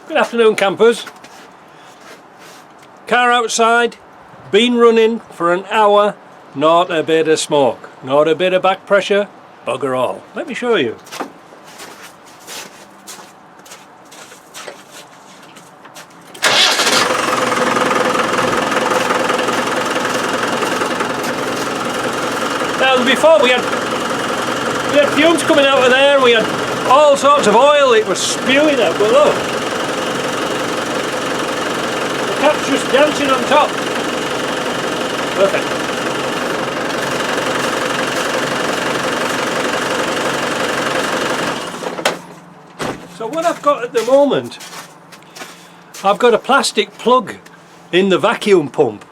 Good afternoon, campers. Car outside, been running for an hour, not a bit of smoke, not a bit of back pressure, bugger all. Let me show you. Now before we had fumes coming out of there, we had all sorts of oil, it was spewing out, but look. The cat's just dancing on top. Perfect. So what I've got at the moment, I've got a plastic plug in the vacuum pump.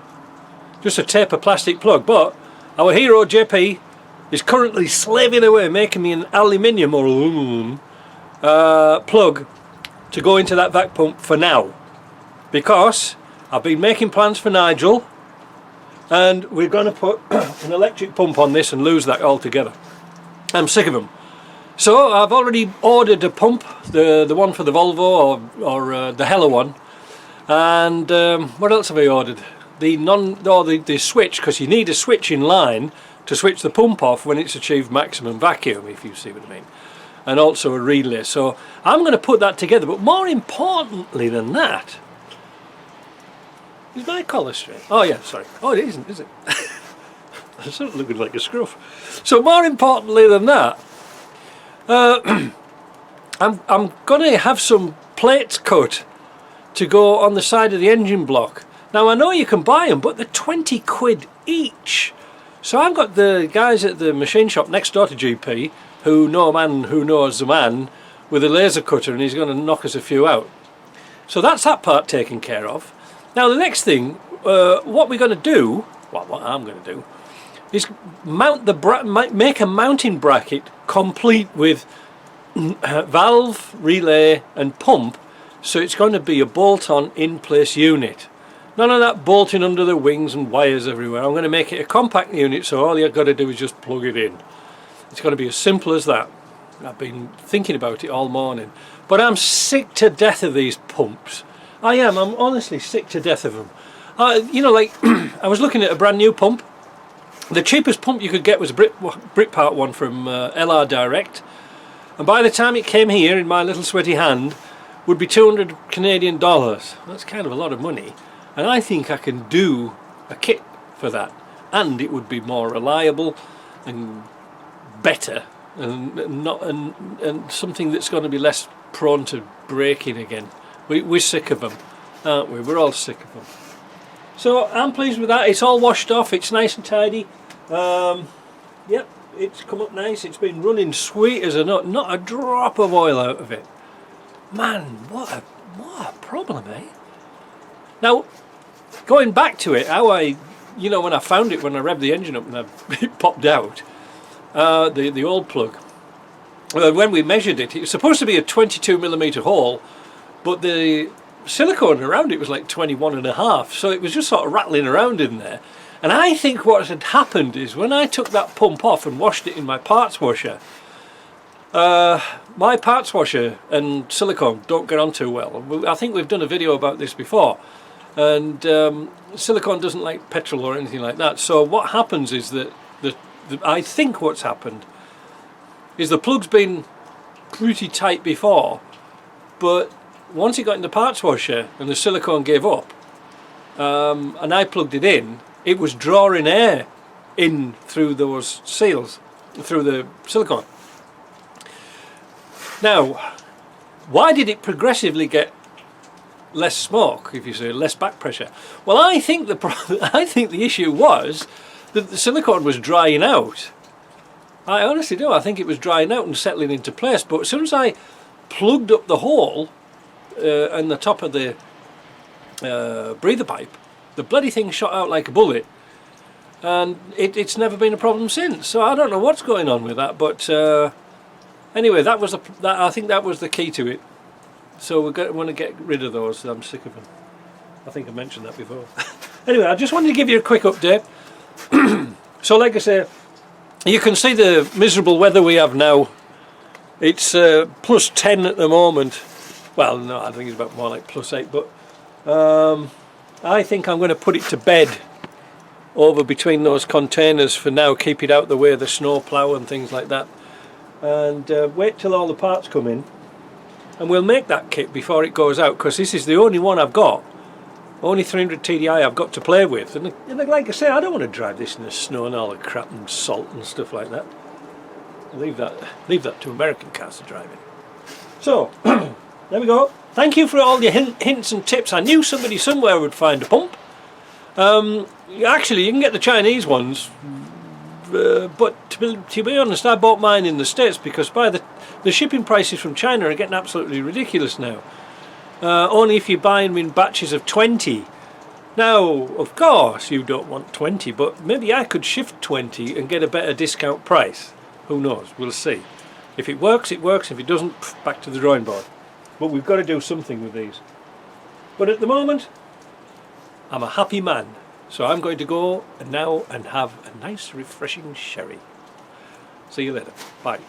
Just a taper plastic plug, but our hero JP is currently slaving away making me an aluminium or aluminum plug to go into that vac pump for now, because I've been making plans for Nigel and we're going to put an electric pump on this and lose that altogether. I'm sick of them. So I've already ordered a pump, the one for the Volvo or the Hella one, and what else have I ordered? The switch, because you need a switch in line to switch the pump off when it's achieved maximum vacuum, if you see what I mean, and also a relay. So I'm going to put that together, but more importantly than that, is my collar straight? Oh yeah, sorry. Oh, it isn't, is it? It's sort of looking like a scruff. So more importantly than that, I'm going to have some plates cut to go on the side of the engine block. Now I know you can buy them, but they're 20 quid each. So I've got the guys at the machine shop next door to GP who know a man who knows a man with a laser cutter, and he's going to knock us a few out. So that's that part taken care of. Now the next thing, what we're going to do, what I'm going to do, is mount make a mounting bracket complete with valve, relay and pump, so it's going to be a bolt-on in-place unit. None of that bolting under the wings and wires everywhere. I'm going to make it a compact unit, so all you've got to do is just plug it in. It's going to be as simple as that. I've been thinking about it all morning, but I'm sick to death of these pumps. I'm honestly sick to death of them. You know, like I was looking at a brand new pump. The cheapest pump you could get was a Britpart one from LR Direct, and by the time it came here in my little sweaty hand would be 200 Canadian dollars. That's kind of a lot of money. And I think I can do a kit for that, and it would be more reliable and better, and something that's going to be less prone to breaking again. We're sick of them, aren't we? We're all sick of them. So I'm pleased with that. It's all washed off. It's nice and tidy. Yep, it's come up nice. It's been running sweet as a nut. Not a drop of oil out of it. Man, what a problem, eh? Now, going back to it, how you know, when I found it, when I revved the engine up and it popped out, the old plug, when we measured it, it was supposed to be a 22mm hole, but the silicone around it was like 21.5, so it was just sort of rattling around in there. And I think what had happened is when I took that pump off and washed it in my parts washer, my parts washer and silicone don't get on too well. I think we've done a video about this before. And silicone doesn't like petrol or anything like that. So what happens is that I think what's happened is the plug's been pretty tight before, but once it got in the parts washer and the silicone gave up, and I plugged it in, it was drawing air in through those seals, through the silicone. Now, why did it progressively get less smoke, if you say, less back pressure? Well, I think the issue was that the silicone was drying out. I honestly do. I think it was drying out and settling into place. But as soon as I plugged up the hole in the top of the breather pipe, the bloody thing shot out like a bullet, and it's never been a problem since. So I don't know what's going on with that. But anyway, I think that was the key to it. So we're want to get rid of those. I'm sick of them. I think I mentioned that before. Anyway, I just wanted to give you a quick update. So like I say, you can see the miserable weather we have now. It's plus 10 at the moment. Well, no, I think it's about more like +8, but I think I'm going to put it to bed over between those containers for now, keep it out the way of the snow plough and things like that, and wait till all the parts come in, and we'll make that kit before it goes out, because this is the only one I've got, only 300 TDI I've got to play with, and like I say, I don't want to drive this in the snow and all the crap and salt and stuff like that. Leave that to American cars to drive in. So there we go. Thank you for all your hints and tips. I knew somebody somewhere would find a pump. Actually, you can get the Chinese ones, but to be honest, I bought mine in the States because the shipping prices from China are getting absolutely ridiculous now. Only if you buy them in batches of 20. Now, of course, you don't want 20, but maybe I could shift 20 and get a better discount price. Who knows? We'll see. If it works, it works. If it doesn't, back to the drawing board. But we've got to do something with these. But at the moment, I'm a happy man. So I'm going to go now and have a nice refreshing sherry. See you later. Bye.